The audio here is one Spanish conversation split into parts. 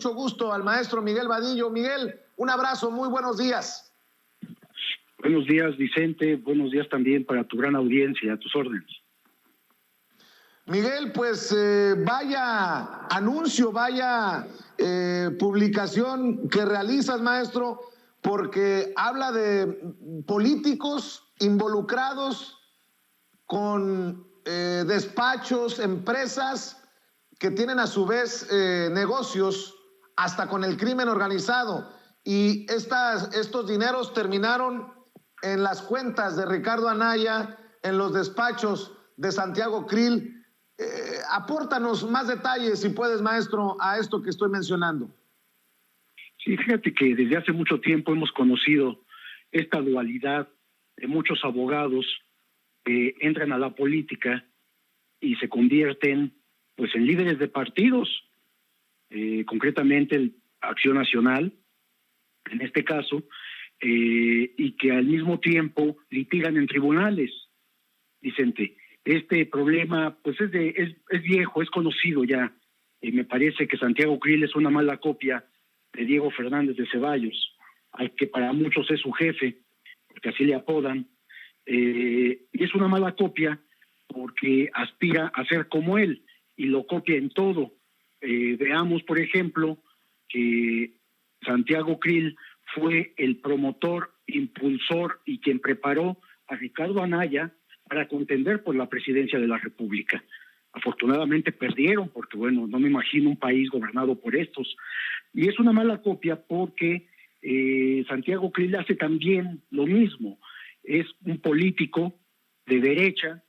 mucho gusto al maestro Miguel Vadillo. Miguel, un abrazo, muy buenos días. Buenos días, Vicente. Buenos días también para tu gran audiencia, a tus órdenes. Miguel, pues vaya anuncio, vaya publicación que realizas, maestro, porque habla de políticos involucrados con despachos, empresas que tienen a su vez negocios hasta con el crimen organizado. Y estos dineros terminaron en las cuentas de Ricardo Anaya, en los despachos de Santiago Krill. Apórtanos más detalles, si puedes, maestro, a esto que estoy mencionando. Sí, fíjate que desde hace mucho tiempo hemos conocido esta dualidad de muchos abogados que entran a la política y se convierten pues en líderes de partidos, concretamente el Acción Nacional, en este caso, y que al mismo tiempo litigan en tribunales, Vicente. Este problema pues es viejo, es conocido ya. Me parece que Santiago Krill es una mala copia de Diego Fernández de Ceballos, al que para muchos es su jefe, porque así le apodan, y es una mala copia porque aspira a ser como él y lo copia en todo. Veamos, por ejemplo, que Santiago Krill fue el promotor, impulsor y quien preparó a Ricardo Anaya para contender por la presidencia de la República. Afortunadamente perdieron, porque bueno, no me imagino un país gobernado por estos. Y es una mala copia porque Santiago Krill hace también lo mismo. Es un político de derecha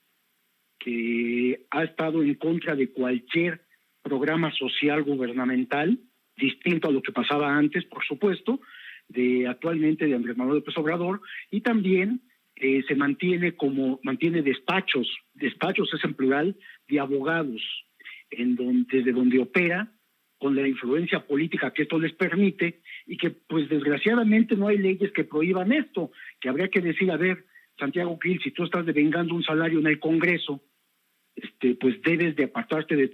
que ha estado en contra de cualquier programa social gubernamental, distinto a lo que pasaba antes, por supuesto, actualmente de Andrés Manuel López Obrador, y también se mantiene despachos es en plural, de abogados, desde donde opera, con la influencia política que esto les permite, y que pues desgraciadamente no hay leyes que prohíban esto, que habría que decir, a ver, Santiago Krill, si tú estás devengando un salario en el Congreso, pues debes de apartarte del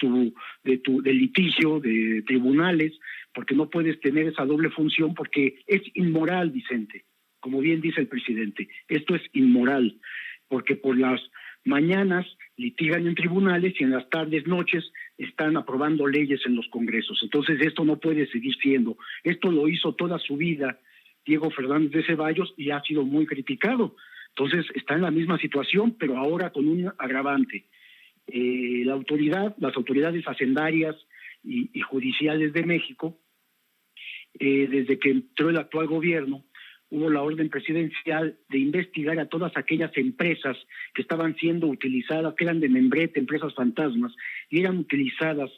litigio, de tribunales, porque no puedes tener esa doble función, porque es inmoral, Vicente. Como bien dice el presidente, esto es inmoral, porque por las mañanas litigan en tribunales y en las tardes, noches, están aprobando leyes en los congresos. Entonces esto no puede seguir siendo. Esto lo hizo toda su vida Diego Fernández de Ceballos y ha sido muy criticado. Entonces está en la misma situación, pero ahora con un agravante. Las autoridades hacendarias y judiciales de México, desde que entró el actual gobierno, hubo la orden presidencial de investigar a todas aquellas empresas que estaban siendo utilizadas, que eran de membrete, empresas fantasmas, y eran utilizadas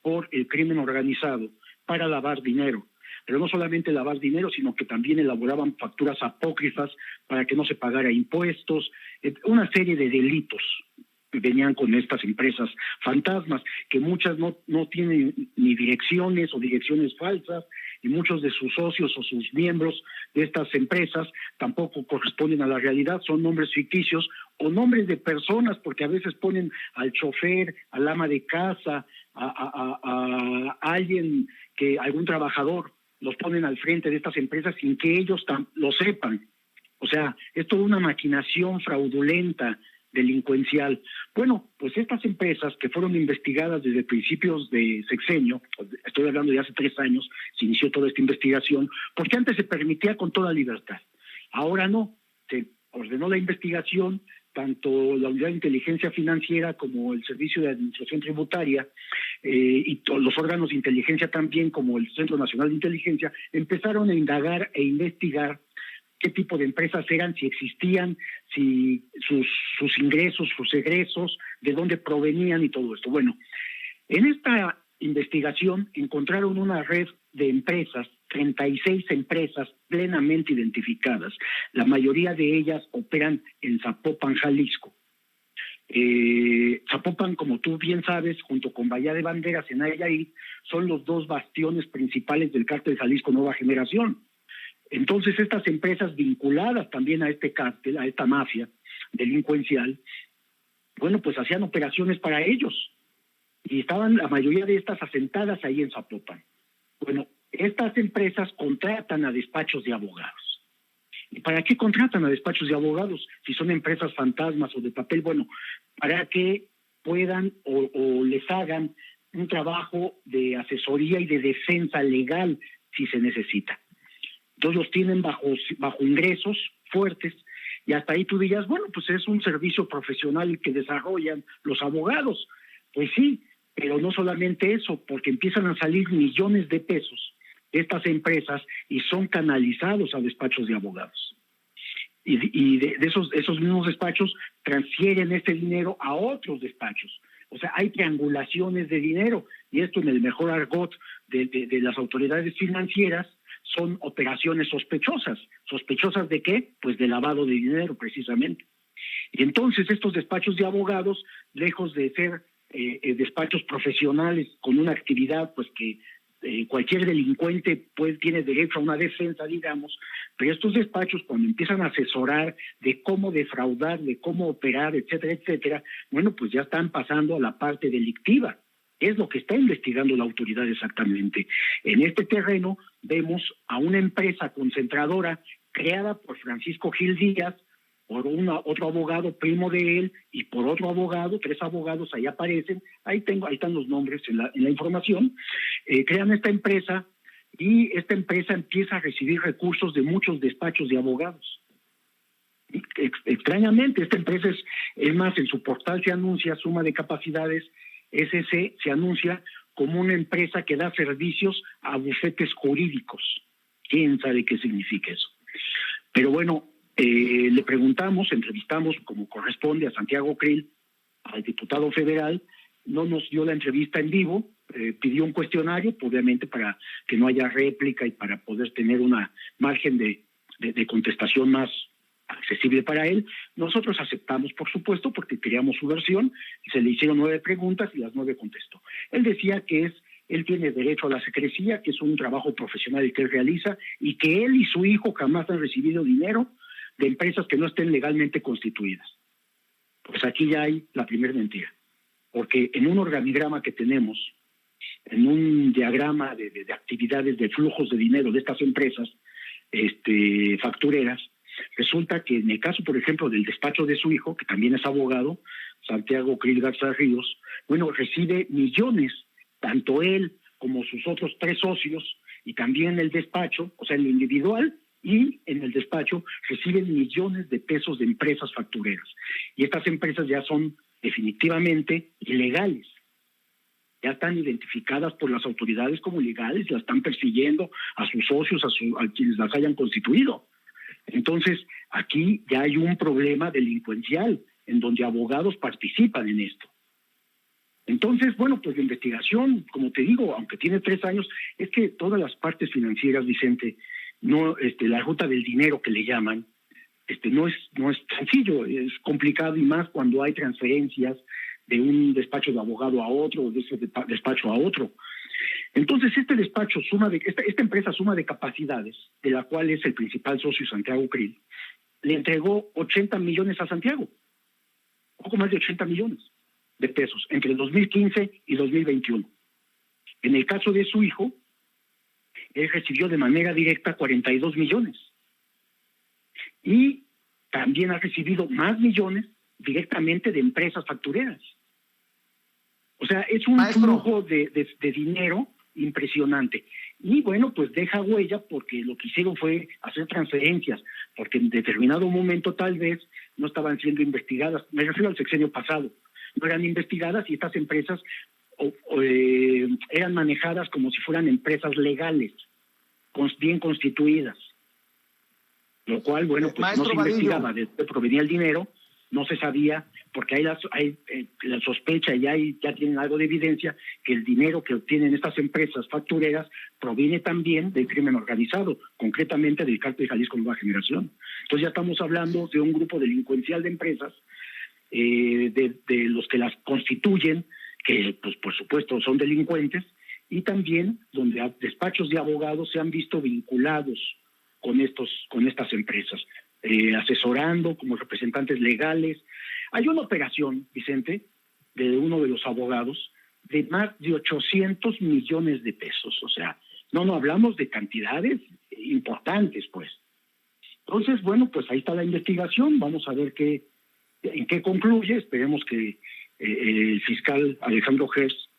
por el crimen organizado para lavar dinero. Pero no solamente lavar dinero, sino que también elaboraban facturas apócrifas para que no se pagara impuestos, una serie de delitos que venían con estas empresas fantasmas, que muchas no tienen ni direcciones o direcciones falsas, y muchos de sus socios o sus miembros de estas empresas tampoco corresponden a la realidad, son nombres ficticios o nombres de personas, porque a veces ponen al chofer, al ama de casa, a alguien, algún trabajador, los ponen al frente de estas empresas sin que ellos lo sepan. O sea, es toda una maquinación fraudulenta, delincuencial. Bueno, pues estas empresas que fueron investigadas desde principios de sexenio, estoy hablando de hace 3 años, se inició toda esta investigación, porque antes se permitía con toda libertad. Ahora no, se ordenó la investigación, tanto la Unidad de Inteligencia Financiera como el Servicio de Administración Tributaria y los órganos de inteligencia también, como el Centro Nacional de Inteligencia, empezaron a indagar e investigar qué tipo de empresas eran, si existían, si sus ingresos, sus egresos, de dónde provenían y todo esto. Bueno, en esta investigación encontraron una red de empresas, 36 empresas plenamente identificadas. La mayoría de ellas operan en Zapopan, Jalisco. Zapopan, como tú bien sabes, junto con Bahía de Banderas en Nayarit, son los 2 bastiones principales del cártel Jalisco Nueva Generación. Entonces estas empresas vinculadas también a este cártel, a esta mafia delincuencial, bueno, pues hacían operaciones para ellos y estaban la mayoría de estas asentadas ahí en Zapopan. Bueno, estas empresas contratan a despachos de abogados. ¿Y para qué contratan a despachos de abogados si son empresas fantasmas o de papel? Bueno, para que puedan o les hagan un trabajo de asesoría y de defensa legal si se necesita. Entonces los tienen bajo ingresos fuertes y hasta ahí tú dirías, bueno, pues es un servicio profesional que desarrollan los abogados. Pues sí, pero no solamente eso, porque empiezan a salir millones de pesos de estas empresas y son canalizados a despachos de abogados. Y de esos mismos despachos transfieren este dinero a otros despachos. O sea, hay triangulaciones de dinero, y esto en el mejor argot de las autoridades financieras son operaciones sospechosas. ¿Sospechosas de qué? Pues de lavado de dinero, precisamente. Y entonces estos despachos de abogados, lejos de ser despachos profesionales con una actividad pues que cualquier delincuente pues tiene derecho a una defensa, digamos, pero estos despachos cuando empiezan a asesorar de cómo defraudar, de cómo operar, etcétera, etcétera, bueno, pues ya están pasando a la parte delictiva. Es lo que está investigando la autoridad exactamente. En este terreno vemos a una empresa concentradora creada por Francisco Gil Díaz, por otro abogado primo de él y por otro abogado, 3 abogados, ahí aparecen, ahí están los nombres en la información, crean esta empresa y esta empresa empieza a recibir recursos de muchos despachos de abogados. Extrañamente, esta empresa es más, en su portal se anuncia Suma de Capacidades, SC se anuncia como una empresa que da servicios a bufetes jurídicos. ¿Quién sabe qué significa eso? Pero bueno, le preguntamos, entrevistamos como corresponde a Santiago Krill, al diputado federal, no nos dio la entrevista en vivo, pidió un cuestionario, obviamente para que no haya réplica y para poder tener una margen de contestación más accesible para él. Nosotros aceptamos, por supuesto, porque queríamos su versión, y se le hicieron 9 preguntas y las 9 contestó. Él decía que él tiene derecho a la secrecía, que es un trabajo profesional que él realiza y que él y su hijo jamás han recibido dinero de empresas que no estén legalmente constituidas. Pues aquí ya hay la primera mentira, porque en un organigrama que tenemos, en un diagrama de actividades de flujos de dinero de estas empresas factureras, resulta que en el caso, por ejemplo, del despacho de su hijo, que también es abogado, Santiago Krill Garza Ríos, bueno, recibe millones, tanto él como sus otros 3 socios, y también el despacho, o sea, el individual y en el despacho, reciben millones de pesos de empresas factureras. Y estas empresas ya son definitivamente ilegales. Ya están identificadas por las autoridades como ilegales, las están persiguiendo a sus socios, a quienes las hayan constituido. Entonces, aquí ya hay un problema delincuencial en donde abogados participan en esto. Entonces, bueno, pues la investigación, como te digo, aunque tiene 3 años, es que todas las partes financieras, Vicente, no, la ruta del dinero que le llaman, no es sencillo, es complicado, y más cuando hay transferencias de un despacho de abogado a otro, o de ese despacho a otro. Entonces, esta empresa Suma de Capacidades, de la cual es el principal socio Santiago Krill, le entregó 80 millones a Santiago, poco más de 80 millones de pesos, entre 2015 y 2021. En el caso de su hijo, él recibió de manera directa 42 millones. Y también ha recibido más millones directamente de empresas factureras. O sea, es un flujo de dinero impresionante. Y bueno, pues deja huella porque lo que hicieron fue hacer transferencias, porque en determinado momento tal vez no estaban siendo investigadas. Me refiero al sexenio pasado. No eran investigadas y estas empresas eran manejadas como si fueran empresas legales, bien constituidas. Lo cual, bueno, pues no se investigaba de dónde provenía el dinero, no se sabía, porque hay la sospecha y ya tienen algo de evidencia que el dinero que obtienen estas empresas factureras proviene también del crimen organizado, concretamente del Cártel Jalisco Nueva Generación. Entonces ya estamos hablando de un grupo delincuencial de empresas, de los que las constituyen, que pues por supuesto son delincuentes, y también donde despachos de abogados se han visto vinculados con estas empresas, asesorando como representantes legales. Hay una operación, Vicente, de uno de los abogados, de más de 800 millones de pesos. O sea, No, hablamos de cantidades importantes, pues. Entonces, bueno, pues ahí está la investigación, vamos a ver en qué concluye. Esperemos que el fiscal Alejandro Gertz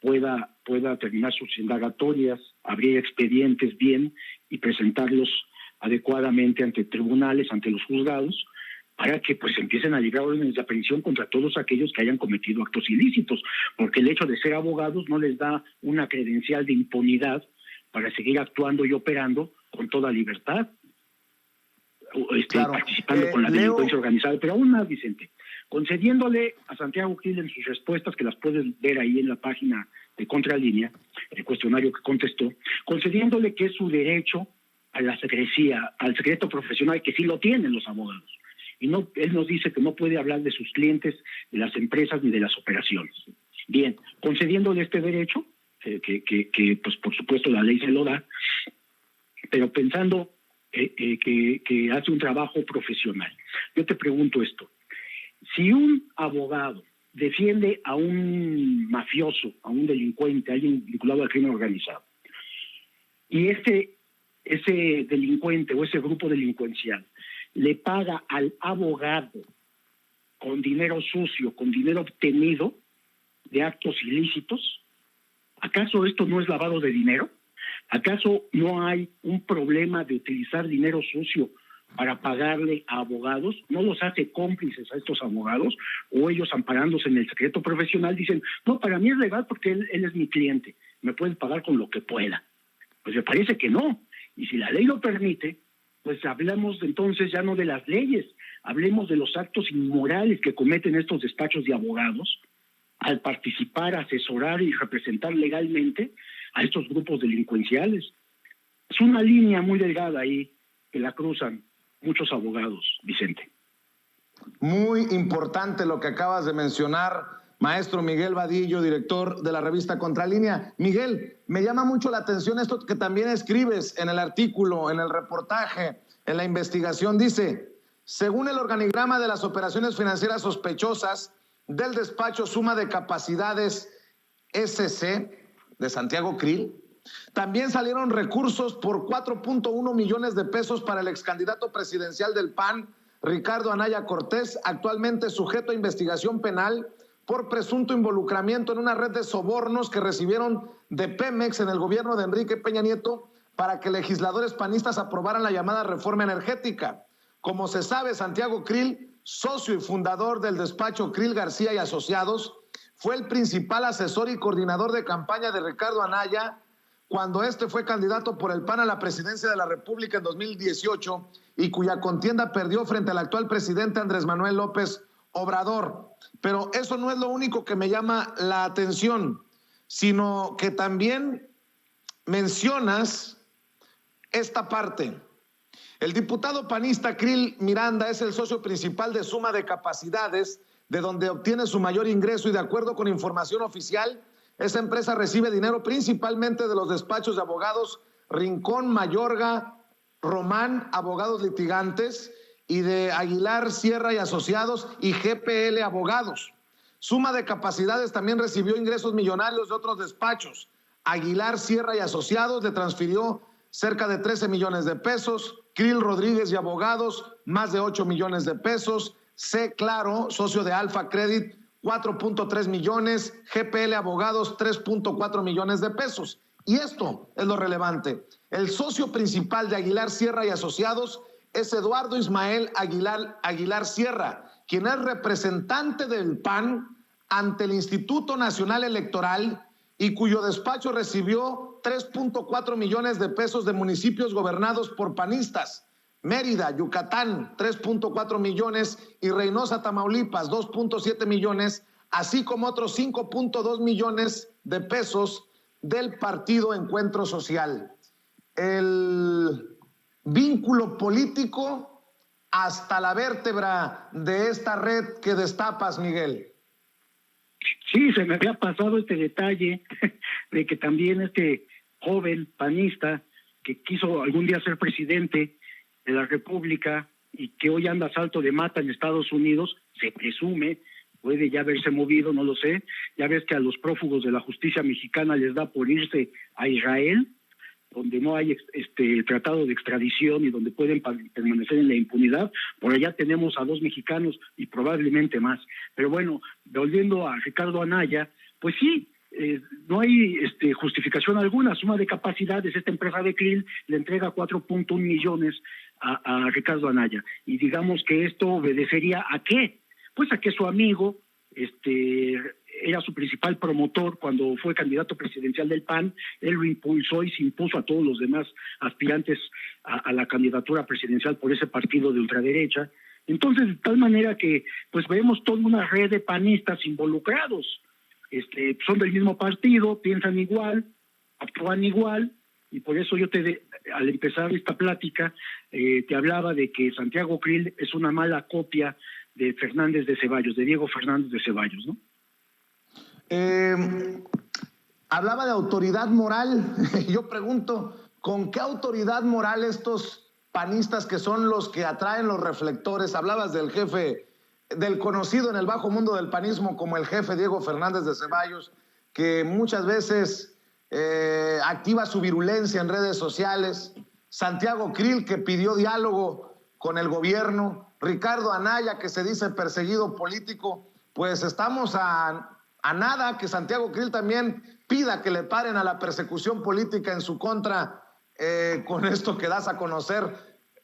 pueda terminar sus indagatorias, abrir expedientes bien y presentarlos adecuadamente ante tribunales, ante los juzgados, para que pues empiecen a llegar órdenes de aprehensión contra todos aquellos que hayan cometido actos ilícitos, porque el hecho de ser abogados no les da una credencial de impunidad para seguir actuando y operando con toda libertad, Claro. participando con la delincuencia organizada. Pero aún más, Vicente, concediéndole a Santiago Krill en sus respuestas, que las puedes ver ahí en la página de Contralínea, el cuestionario que contestó, concediéndole que es su derecho a la secrecía, al secreto profesional, que sí lo tienen los abogados. Y no, él nos dice que no puede hablar de sus clientes, de las empresas ni de las operaciones. Bien, concediéndole este derecho, que pues por supuesto la ley se lo da, pero pensando que hace un trabajo profesional. Yo te pregunto esto: si un abogado defiende a un mafioso, a un delincuente, a alguien vinculado al crimen organizado, y ese delincuente o ese grupo delincuencial le paga al abogado con dinero sucio, con dinero obtenido de actos ilícitos, ¿acaso esto no es lavado de dinero? ¿Acaso no hay un problema de utilizar dinero sucio para pagarle a abogados? ¿No los hace cómplices a estos abogados? ¿O ellos, amparándose en el secreto profesional, dicen, no, para mí es legal porque él es mi cliente, me puede pagar con lo que pueda? Pues me parece que no. Y si la ley lo permite, pues hablamos entonces ya no de las leyes, hablemos de los actos inmorales que cometen estos despachos de abogados al participar, asesorar y representar legalmente a estos grupos delincuenciales. Es una línea muy delgada ahí que la cruzan muchos abogados, Vicente. Muy importante lo que acabas de mencionar, maestro Miguel Vadillo, director de la revista Contralínea. Miguel, me llama mucho la atención esto que también escribes en el artículo, en el reportaje, en la investigación. Dice, según el organigrama de las operaciones financieras sospechosas del despacho Suma de Capacidades SC de Santiago Krill, también salieron recursos por 4.1 millones de pesos para el excandidato presidencial del PAN, Ricardo Anaya Cortés, actualmente sujeto a investigación penal por presunto involucramiento en una red de sobornos que recibieron de Pemex en el gobierno de Enrique Peña Nieto para que legisladores panistas aprobaran la llamada reforma energética. Como se sabe, Santiago Krill, socio y fundador del despacho Krill García y Asociados, fue el principal asesor y coordinador de campaña de Ricardo Anaya cuando este fue candidato por el PAN a la presidencia de la República en 2018 y cuya contienda perdió frente al actual presidente Andrés Manuel López Obrador. Pero eso no es lo único que me llama la atención, sino que también mencionas esta parte. El diputado panista Krill Miranda es el socio principal de Suma de Capacidades, de donde obtiene su mayor ingreso, y de acuerdo con información oficial, esa empresa recibe dinero principalmente de los despachos de abogados Rincón, Mayorga, Román, Abogados Litigantes, y de Aguilar, Sierra y Asociados y GPL Abogados. Suma de Capacidades también recibió ingresos millonarios de otros despachos. Aguilar, Sierra y Asociados le transfirió cerca de 13 millones de pesos, Krill Rodríguez y Abogados más de 8 millones de pesos, C. Claro, socio de Alfa Credit, 4.3 millones, GPL Abogados, 3.4 millones de pesos. Y esto es lo relevante. El socio principal de Aguilar, Sierra y Asociados es Eduardo Ismael Aguilar Sierra, quien es representante del PAN ante el Instituto Nacional Electoral y cuyo despacho recibió 3.4 millones de pesos de municipios gobernados por panistas. Mérida, Yucatán, 3.4 millones, y Reynosa, Tamaulipas, 2.7 millones, así como otros 5.2 millones de pesos del partido Encuentro Social. El vínculo político hasta la vértebra de esta red que destapas, Miguel. Sí, se me había pasado este detalle de que también este joven panista que quiso algún día ser presidente de la República y que hoy anda a salto de mata en Estados Unidos, se presume, puede ya haberse movido, no lo sé. Ya ves que a los prófugos de la justicia mexicana les da por irse a Israel, donde no hay tratado de extradición y donde pueden permanecer en la impunidad. Por allá tenemos a 2 mexicanos y probablemente más. Pero bueno, volviendo a Ricardo Anaya, pues sí, no hay justificación alguna. Suma de capacidades, esta empresa de Krill le entrega 4.1 millones a Ricardo Anaya. Y digamos que esto obedecería ¿a qué? Pues a que su amigo era su principal promotor cuando fue candidato presidencial del PAN. Él lo impulsó y se impuso a todos los demás aspirantes a la candidatura presidencial por ese partido de ultraderecha. Entonces, de tal manera que pues vemos toda una red de panistas involucrados. Son del mismo partido, piensan igual, actúan igual, y por eso yo al empezar esta plática te hablaba de que Santiago Krill es una mala copia de Fernández de Ceballos, de Diego Fernández de Ceballos, ¿no? Hablaba de autoridad moral. Yo pregunto, ¿con qué autoridad moral estos panistas que son los que atraen los reflectores? Hablabas del jefe, del conocido en el bajo mundo del panismo como el jefe Diego Fernández de Ceballos, que muchas veces activa su virulencia en redes sociales. Santiago Krill, que pidió diálogo con el gobierno. Ricardo Anaya, que se dice perseguido político. Pues estamos a nada que Santiago Krill también pida que le paren a la persecución política en su contra con esto que das a conocer.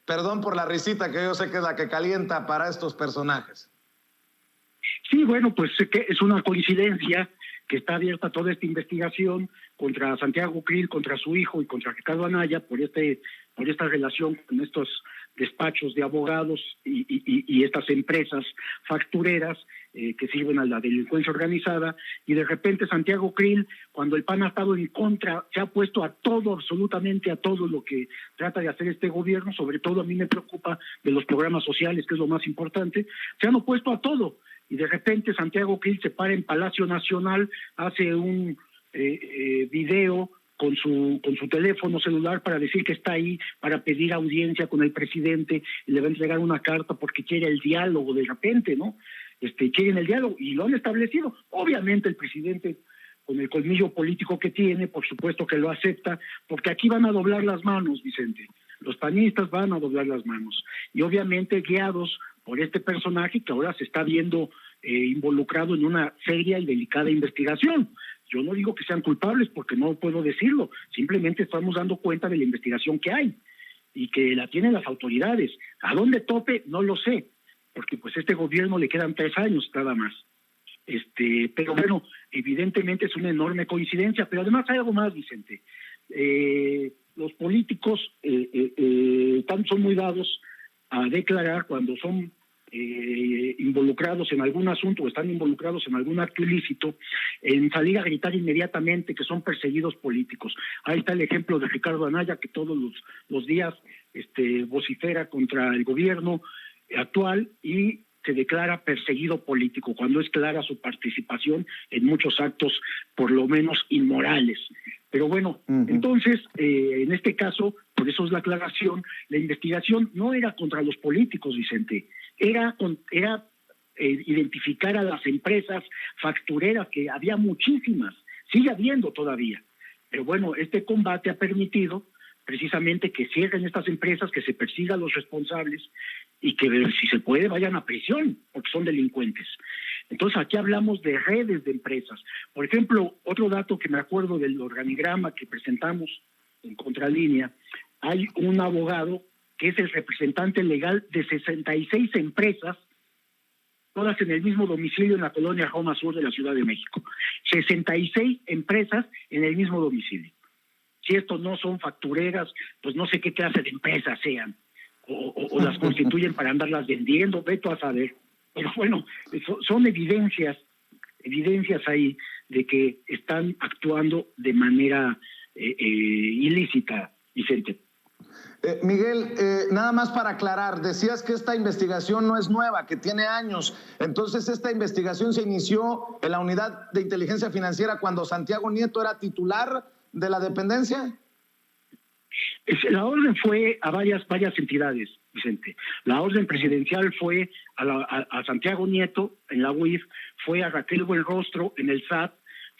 Perdón por la risita, que yo sé que es la que calienta para estos personajes. Sí, bueno, pues es una coincidencia que está abierta toda esta investigación contra Santiago Krill, contra su hijo y contra Ricardo Anaya por esta relación con estos despachos de abogados y estas empresas factureras que sirven a la delincuencia organizada. Y de repente Santiago Krill, cuando el PAN ha estado en contra, se ha puesto a todo, absolutamente a todo lo que trata de hacer este gobierno. Sobre todo a mí me preocupa de los programas sociales, que es lo más importante. Se han opuesto a todo, y de repente Santiago Krill se para en Palacio Nacional, hace un video con su teléfono celular para decir que está ahí para pedir audiencia con el presidente, y le va a entregar una carta porque quiere el diálogo. De repente, ¿no? Quieren el diálogo y lo han establecido. Obviamente el presidente, con el colmillo político que tiene, por supuesto que lo acepta, porque aquí van a doblar las manos, Vicente. Los panistas van a doblar las manos. Y obviamente guiados por este personaje que ahora se está viendo involucrado en una seria y delicada investigación. Yo no digo que sean culpables porque no puedo decirlo, simplemente estamos dando cuenta de la investigación que hay y que la tienen las autoridades. ¿A dónde tope? No lo sé, porque pues a este gobierno le quedan 3 años nada más. Pero bueno, evidentemente es una enorme coincidencia, pero además hay algo más, Vicente. Los políticos son muy dados a declarar cuando son involucrados en algún asunto o están involucrados en algún acto ilícito, en salir a gritar inmediatamente que son perseguidos políticos. Ahí está el ejemplo de Ricardo Anaya, que todos los días vocifera contra el gobierno actual y se declara perseguido político, cuando es clara su participación en muchos actos, por lo menos inmorales. Pero bueno, entonces, en este caso, por eso es la aclaración, la investigación no era contra los políticos, Vicente, era identificar a las empresas factureras, que había muchísimas, sigue habiendo todavía. Pero bueno, este combate ha permitido precisamente que cierren estas empresas, que se persigan a los responsables y que, si se puede, vayan a prisión, porque son delincuentes. Entonces aquí hablamos de redes de empresas. Por ejemplo, otro dato que me acuerdo del organigrama que presentamos en Contralínea, hay un abogado que es el representante legal de 66 empresas, todas en el mismo domicilio en la colonia Roma Sur de la Ciudad de México. 66 empresas en el mismo domicilio. Si estos no son factureras, pues no sé qué clase de empresas sean, o las constituyen para andarlas vendiendo, veto a saber. Pero bueno, son evidencias ahí de que están actuando de manera ilícita, Vicente. Miguel, nada más para aclarar, decías que esta investigación no es nueva, que tiene años. Entonces, ¿esta investigación se inició en la Unidad de Inteligencia Financiera cuando Santiago Nieto era titular de la dependencia? La orden fue a varias entidades, Vicente. La orden presidencial fue a Santiago Nieto en la UIF, fue a Raquel Buenrostro en el SAT,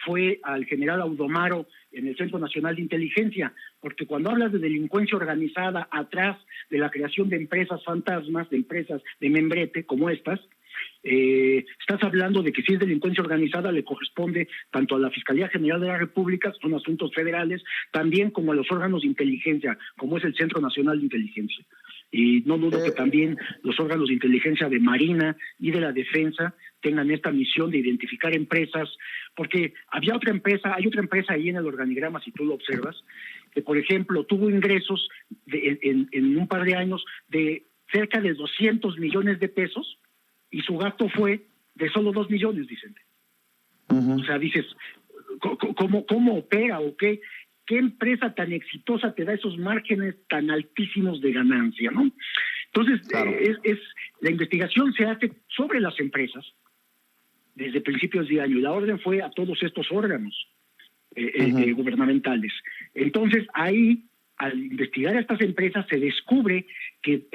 fue al general Audomaro en el Centro Nacional de Inteligencia, porque cuando hablas de delincuencia organizada atrás de la creación de empresas fantasmas, de empresas de membrete como estas, estás hablando de que si es delincuencia organizada le corresponde tanto a la Fiscalía General de la República, son asuntos federales, también como a los órganos de inteligencia, como es el Centro Nacional de Inteligencia. Y no dudo que también los órganos de inteligencia de Marina y de la Defensa tengan esta misión de identificar empresas, porque hay otra empresa ahí en el organigrama, si tú lo observas, que por ejemplo tuvo ingresos en un par de años de cerca de 200 millones de pesos y su gasto fue de solo 2 millones, dicen. O sea, dices, ¿cómo opera o qué? ¿Qué empresa tan exitosa te da esos márgenes tan altísimos de ganancia, no? Entonces, claro, la investigación se hace sobre las empresas desde principios de año y la orden fue a todos estos órganos gubernamentales. Entonces, ahí, al investigar a estas empresas, se descubre que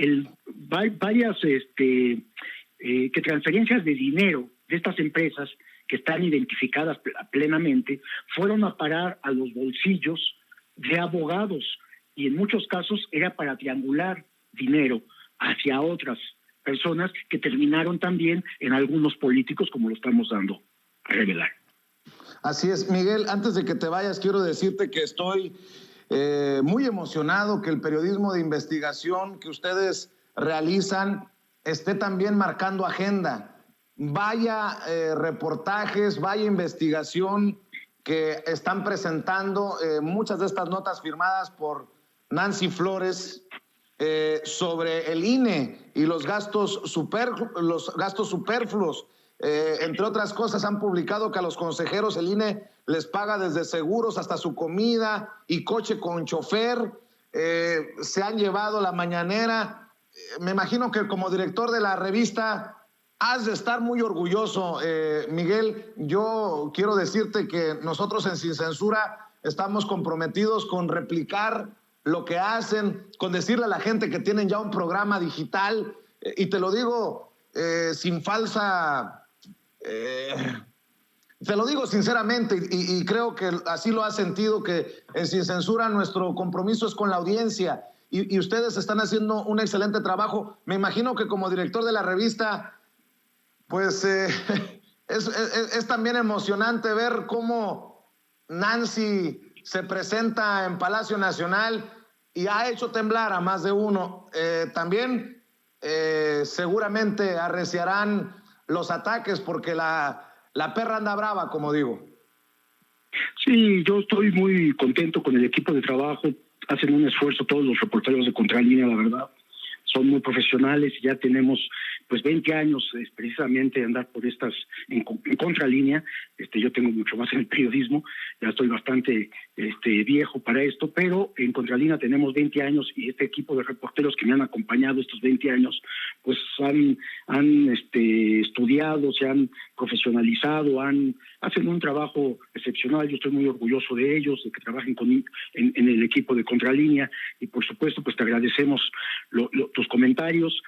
varias que transferencias de dinero de estas empresas que están identificadas plenamente, fueron a parar a los bolsillos de abogados y en muchos casos era para triangular dinero hacia otras personas que terminaron también en algunos políticos, como lo estamos dando a revelar. Así es, Miguel, antes de que te vayas, quiero decirte que estoy muy emocionado que el periodismo de investigación que ustedes realizan esté también marcando agenda. Vaya reportajes, vaya investigación que están presentando muchas de estas notas firmadas por Nancy Flores sobre el INE y los gastos superfluos. Entre otras cosas, han publicado que a los consejeros el INE les paga desde seguros hasta su comida y coche con chofer. Se han llevado la mañanera. Me imagino que como director de la revista has de estar muy orgulloso, Miguel. Yo quiero decirte que nosotros en Sin Censura estamos comprometidos con replicar lo que hacen, con decirle a la gente que tienen ya un programa digital, y te lo digo sin falsa... te lo digo sinceramente y creo que así lo has sentido, que en Sin Censura nuestro compromiso es con la audiencia y ustedes están haciendo un excelente trabajo. Me imagino que como director de la revista... Pues es también emocionante ver cómo Nancy se presenta en Palacio Nacional y ha hecho temblar a más de uno. También seguramente arreciarán los ataques porque la perra anda brava, como digo. Sí, yo estoy muy contento con el equipo de trabajo. Hacen un esfuerzo todos los reporteros de Contralínea, la verdad. Son muy profesionales y ya tenemos pues 20 años precisamente de andar por estas en Contralínea. Yo tengo mucho más en el periodismo, ya estoy bastante viejo para esto, pero en Contralínea tenemos 20 años y este equipo de reporteros que me han acompañado estos 20 años pues han estudiado, se han profesionalizado, hacen un trabajo excepcional. Yo estoy muy orgulloso de ellos, de que trabajen en el equipo de Contralínea y por supuesto pues te agradecemos tus comentarios.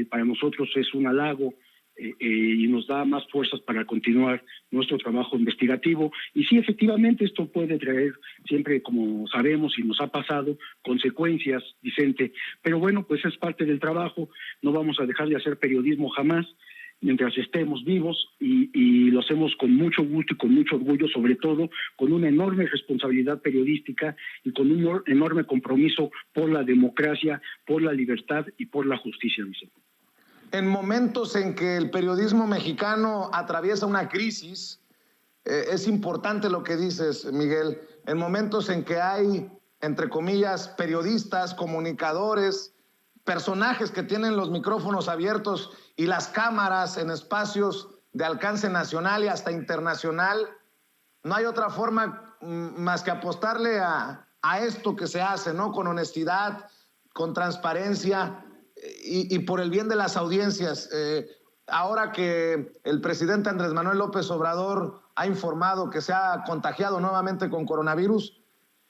Para nosotros es un halago y nos da más fuerzas para continuar nuestro trabajo investigativo. Y sí, efectivamente, esto puede traer siempre, como sabemos y nos ha pasado, consecuencias, Vicente. Pero bueno, pues es parte del trabajo. No vamos a dejar de hacer periodismo jamás mientras estemos vivos y lo hacemos con mucho gusto y con mucho orgullo, sobre todo con una enorme responsabilidad periodística y con un enorme compromiso por la democracia, por la libertad y por la justicia, Vicente. En momentos en que el periodismo mexicano atraviesa una crisis, es importante lo que dices, Miguel, en momentos en que hay, entre comillas, periodistas, comunicadores, personajes que tienen los micrófonos abiertos y las cámaras en espacios de alcance nacional y hasta internacional, no hay otra forma más que apostarle a esto que se hace, ¿no? Con honestidad, con transparencia y por el bien de las audiencias. Ahora que el presidente Andrés Manuel López Obrador ha informado que se ha contagiado nuevamente con coronavirus,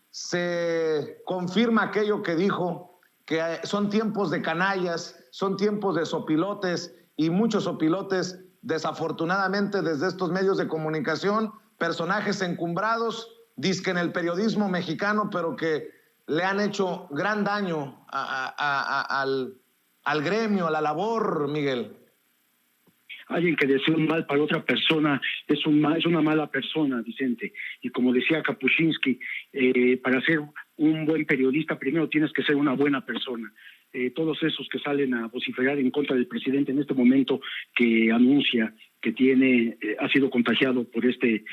se confirma aquello que dijo, que son tiempos de canallas, son tiempos de sopilotes y muchos sopilotes, desafortunadamente, desde estos medios de comunicación, personajes encumbrados dizque en el periodismo mexicano, pero que le han hecho gran daño al gremio, a la labor, Miguel. Alguien que desea un mal para otra persona es una mala persona, Vicente. Y como decía Kapuscinski, para ser un buen periodista primero tienes que ser una buena persona. Todos esos que salen a vociferar en contra del presidente en este momento, que anuncia que ha sido contagiado por este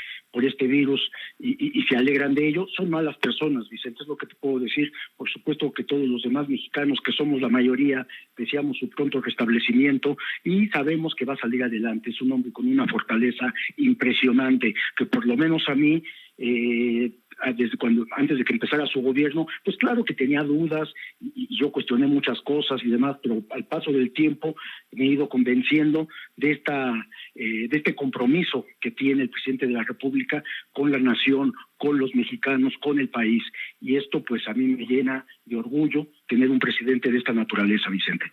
virus y se alegran de ello, son malas personas, Vicente, es lo que te puedo decir. Por supuesto que todos los demás mexicanos, que somos la mayoría, deseamos su pronto restablecimiento y sabemos que va a salir adelante. Es un hombre con una fortaleza impresionante, que por lo menos a mí, antes de que empezara su gobierno, pues claro que tenía dudas y yo cuestioné muchas cosas y demás, pero al paso del tiempo me he ido convenciendo de este compromiso que tiene el presidente de la República con la nación, con los mexicanos, con el país. Y esto pues a mí me llena de orgullo tener un presidente de esta naturaleza, Vicente.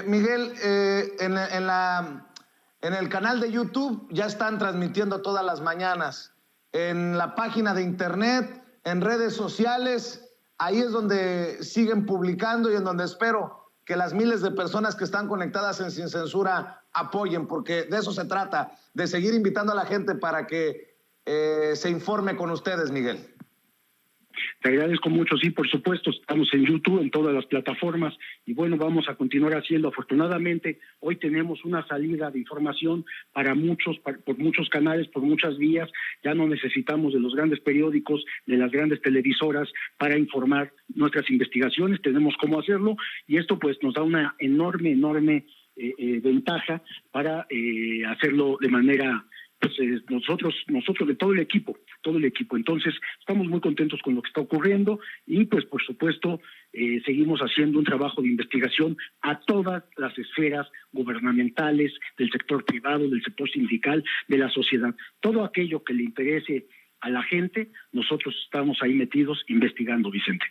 Miguel, en el canal de YouTube ya están transmitiendo todas las mañanas. En la página de internet, en redes sociales, ahí es donde siguen publicando y en donde espero que las miles de personas que están conectadas en Sin Censura apoyen, porque de eso se trata, de seguir invitando a la gente para que se informe con ustedes, Miguel. Te agradezco mucho, sí, por supuesto, estamos en YouTube, en todas las plataformas, y bueno, vamos a continuar haciendo. Afortunadamente, hoy tenemos una salida de información para muchos, por muchos canales, por muchas vías. Ya no necesitamos de los grandes periódicos, de las grandes televisoras para informar nuestras investigaciones, tenemos cómo hacerlo, y esto pues nos da una enorme ventaja para hacerlo de manera... Pues nosotros de todo el equipo. Entonces, estamos muy contentos con lo que está ocurriendo y, pues, por supuesto, seguimos haciendo un trabajo de investigación a todas las esferas gubernamentales, del sector privado, del sector sindical, de la sociedad. Todo aquello que le interese a la gente, nosotros estamos ahí metidos investigando, Vicente.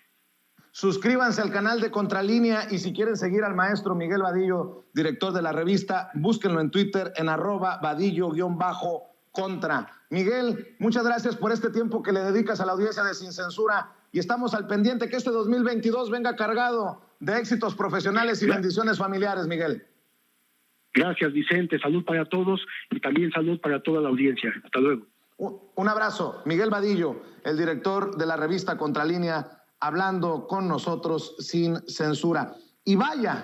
Suscríbanse al canal de Contralínea y si quieren seguir al maestro Miguel Vadillo, director de la revista, búsquenlo en Twitter en @vadillo_contra. Miguel, muchas gracias por este tiempo que le dedicas a la audiencia de Sin Censura y estamos al pendiente que este 2022 venga cargado de éxitos profesionales y bendiciones familiares, Miguel. Gracias, Vicente. Salud para todos y también salud para toda la audiencia. Hasta luego. Un abrazo. Miguel Vadillo, el director de la revista Contralínea, hablando con nosotros sin censura. Y vaya